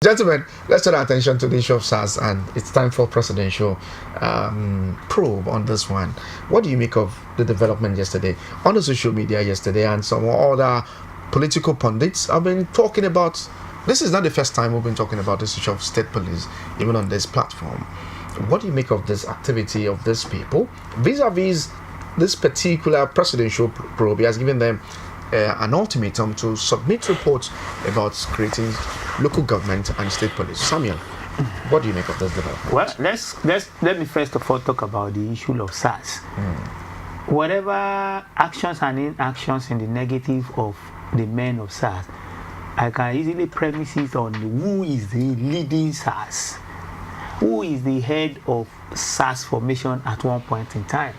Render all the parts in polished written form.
Gentlemen, let's turn our attention to the issue of SARS, and it's time for presidential probe on this one. What do you make of the development yesterday on the social media yesterday, and some other political pundits have been talking about? This is not the first time we've been talking about this issue of state police, even on this platform. What do you make of this activity of these people vis-a-vis this particular presidential probe? He has given them an ultimatum to submit reports about creating local government and state police. Samuel, what do you make of this development? Well, let me first of all talk about the issue of SARS. Whatever actions and inactions in the negative of the men of SARS, I can easily premise it on who is the leading SARS, who is the head of SARS formation at one point in time.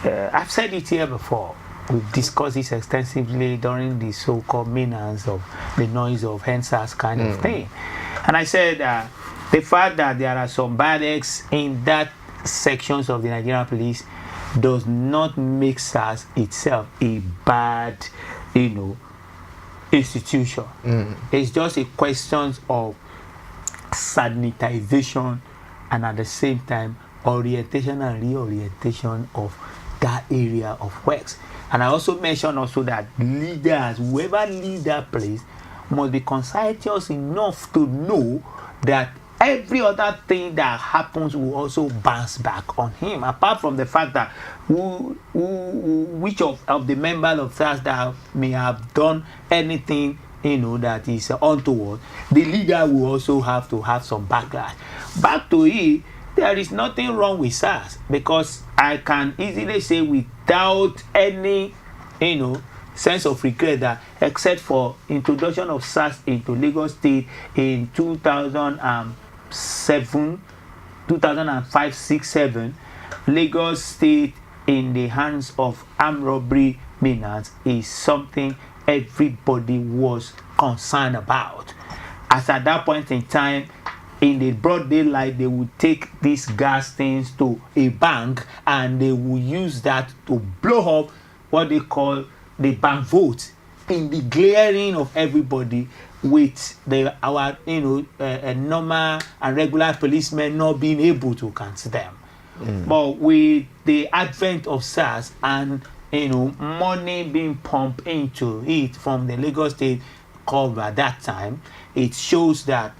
I've said it here before. We've discussed this extensively during the so-called menace of the noise of NSAS kind of thing. And I said the fact that there are some bad eggs in that sections of the Nigerian police does not make SARS itself a bad, institution. It's just a question of sanitization and at the same time orientation and reorientation of that area of works. And I also mentioned that leaders, whoever leads that place, must be conscientious enough to know that every other thing that happens will also bounce back on him. Apart from the fact that which of the members of SARS that may have done anything, that is untoward, the leader will also have to have some backlash. Back to it, there is nothing wrong with SARS, because I can easily say without any, sense of regret that except for introduction of SARS into Lagos State in 2007, 2005, 6, 7, Lagos State in the hands of armed robbery menace is something everybody was concerned about. As at that point in time, in the broad daylight, they would take these gas things to a bank and they would use that to blow up what they call the bank vote in the glaring of everybody, with our normal and regular policemen not being able to catch them. But with the advent of SARS and money being pumped into it from the Lagos State cover at that time, it shows that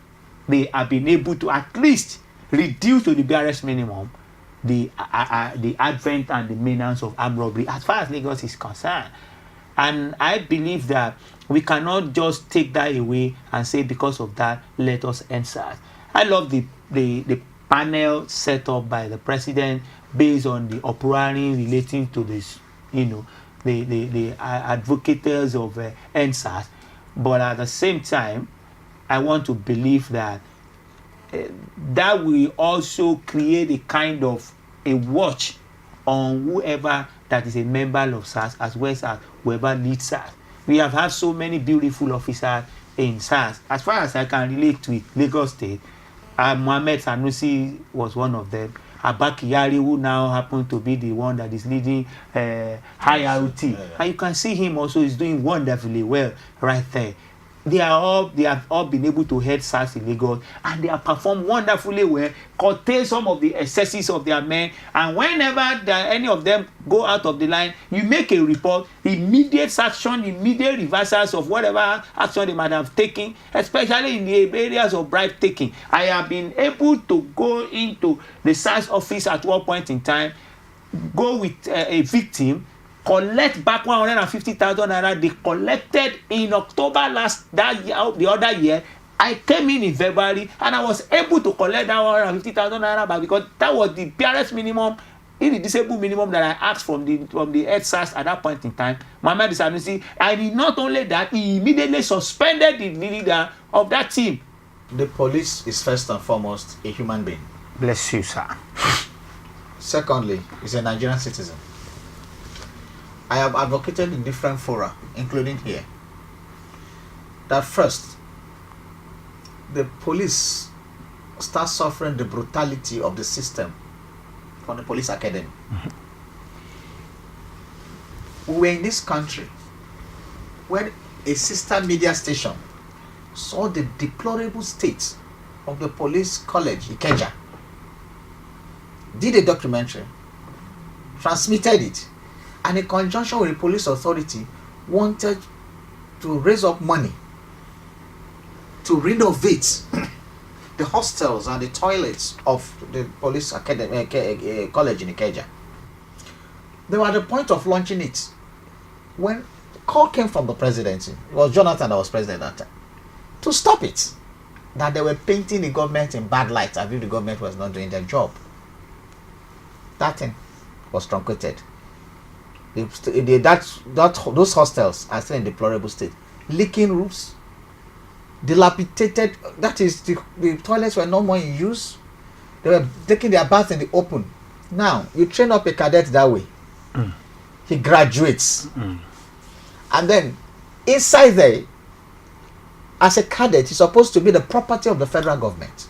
they have been able to at least reduce to the barest minimum the advent and the menace of armed robbery as far as Lagos is concerned. And I believe that we cannot just take that away and say because of that, let us end SARS. I love the panel set up by the president based on the operari relating to this, the advocates of NSAS. But at the same time, I want to believe that that will also create a kind of a watch on whoever that is a member of SARS as well as whoever leads SARS. We have had so many beautiful officers in SARS. As far as I can relate to it, Lagos State, Mohammed Sanusi was one of them. Abba Kyari, who now happened to be the one that is leading high ROT. And you can see him also is doing wonderfully well right there. They have all been able to head SARS in Lagos, and they have performed wonderfully well, curtail some of the excesses of their men, and whenever any of them go out of the line, you make a report, immediate sanction, immediate reversals of whatever action they might have taken, especially in the areas of bribe taking. I have been able to go into the SARS office at one point in time, go with a victim, collect back 150,000 naira they collected in October the other year. I came in February and I was able to collect that 150,000 naira back because that was the barest minimum, irreducible minimum that I asked from the head SARS at that point in time, Mohammed Sanusi. And not only that, he immediately suspended the leader of that team. The police is first and foremost a human being. Bless you, sir. Secondly, is a Nigerian citizen. I have advocated in different fora, including here, that first, the police start suffering the brutality of the system from the police academy. We were in this country when a sister media station saw the deplorable state of the police college Ikeja, did a documentary, transmitted it, and in conjunction with the police authority wanted to raise up money to renovate the hostels and the toilets of the police academy college in Ikeja. They were at the point of launching it when the call came from the presidency. It was Jonathan that was president at that time, to stop it. That they were painting the government in bad light as if the government was not doing their job. That thing was truncated. Those hostels are still in deplorable state. Leaking roofs, dilapidated, that is, the toilets were no more in use. They were taking their bath in the open. Now, you train up a cadet that way. He graduates. And then, inside there, as a cadet, he's supposed to be the property of the federal government.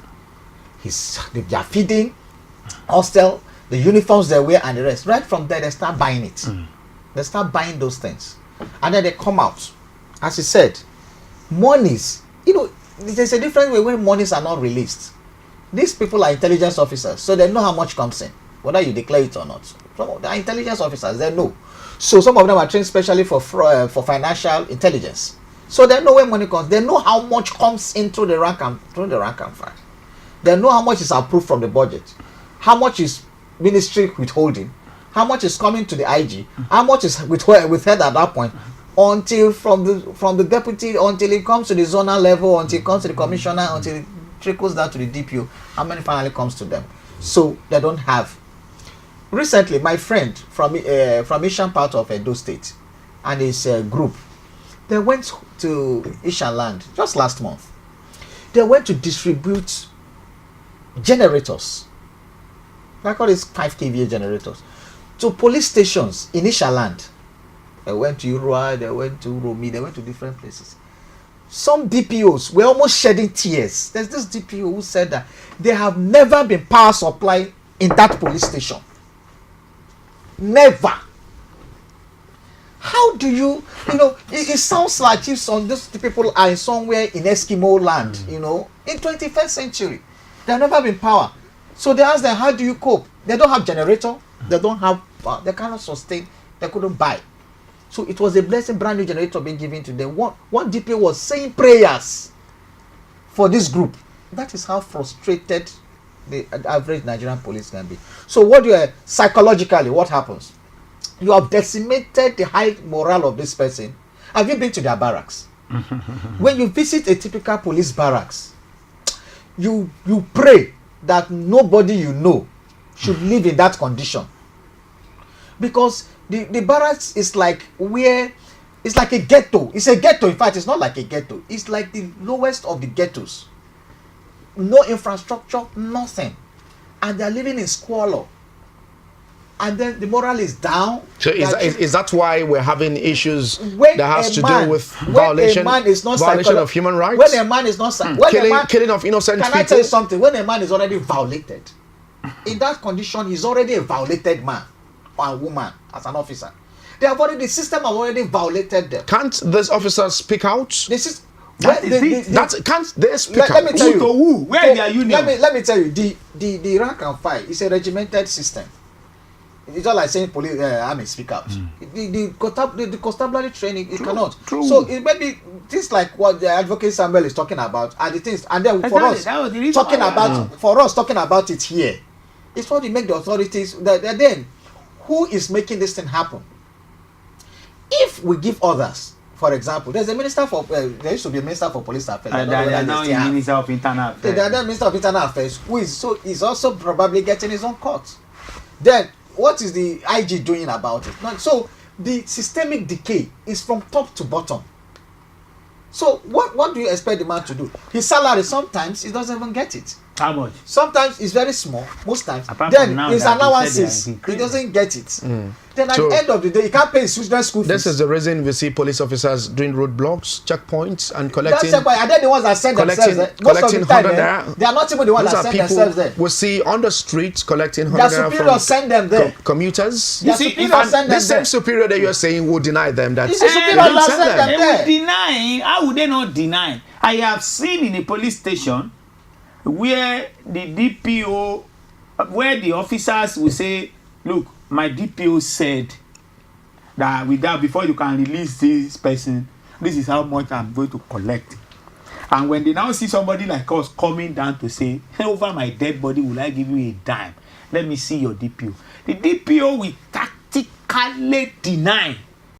They are feeding, hostel, the uniforms they wear and the rest. Right from there, they start buying it. They start buying those things. And then they come out. As he said, monies, there's a different way when monies are not released. These people are intelligence officers, so they know how much comes in, whether you declare it or not. So they are intelligence officers, they know. So some of them are trained specially for financial intelligence. So they know where money comes. They know how much comes into the rank and file. They know how much is approved from the budget, how much is ministry withholding, how much is coming to the IG, how much is withheld at that point, until from the deputy, until it comes to the zonal level, until it comes to the commissioner, until it trickles down to the DPO, how many finally comes to them. So they don't have. Recently, my friend from Eastern part of Edo State and his group, they went to Ishan land just last month. They went to distribute generators. I call this 5 kVA generators to police stations in Ishan land. They went to Urua, they went to Uromi, they went to different places. Some DPOs were almost shedding tears. There's this DPO who said that there have never been power supply in that police station. Never. How do it sounds like if these people are somewhere in Eskimo land, in 21st century. There have never been power. So they asked them, how do you cope? They don't have generator. They don't have power. They cannot sustain. They couldn't buy. So it was a blessing, brand new generator being given to them. One DPO was saying prayers for this group. That is how frustrated the average Nigerian police can be. So psychologically, what happens? You have decimated the high morale of this person. Have you been to their barracks? When you visit a typical police barracks, you pray that nobody you know should live in that condition. Because the barracks is like it's like a ghetto. It's a ghetto. In fact, it's not like a ghetto. It's like the lowest of the ghettos. No infrastructure, nothing. And they're living in squalor. And then the morale is down. So is that why we're having issues that has to do with violation of human rights? When a man is not killing of innocent people. Can I tell you something? When a man is already violated, in that condition, he's already a violated man or woman as an officer. The system have already violated them. Can't these officers speak out? Can't they speak out? Let me tell you. Where their union? Let me tell you. The rank and file is a regimented system. It's not like saying police army speak out. The constabulary training it cannot. True. So it may be things like what the advocate Samuel is talking about are the things, and then for us talking about it here, it's what we make the authorities. Then who is making this thing happen? If we give others, for example, there's a minister for there used to be a minister for police affairs. And they are now in Minister of Internal Affairs. The other minister of internal affairs, who is also probably getting his own cut. Then what is the IG doing about it? So the systemic decay is from top to bottom. So what do you expect the man to do? His salary, sometimes he doesn't even get it. How much? Sometimes it's very small. Most times, Apart from then now his that you said allowances. they are He increasing. doesn't get it. Then at So- the end of the day, he can't pay his children's school fees. This is the reason we see police officers doing roadblocks, checkpoints, and collecting. That's why. And then the ones that send themselves there. Most of collecting the time, 100 they are not even the ones Those that are send people themselves there. we see on the streets collecting Their 100 superiors send them there. commuters. Their see, superiors if I- send them This same there. superior that you're saying will deny them that. It's the they superior didn't that send send them They there. will deny. How would they not deny? I have seen in a police station where the DPO, where the officers will say, look, my DPO said that without, before you can release this person, this is how much I'm going to collect. And when they now see somebody like us coming down to say, hey, over my dead body, will I give you a dime? Let me see your DPO. The DPO will tactically deny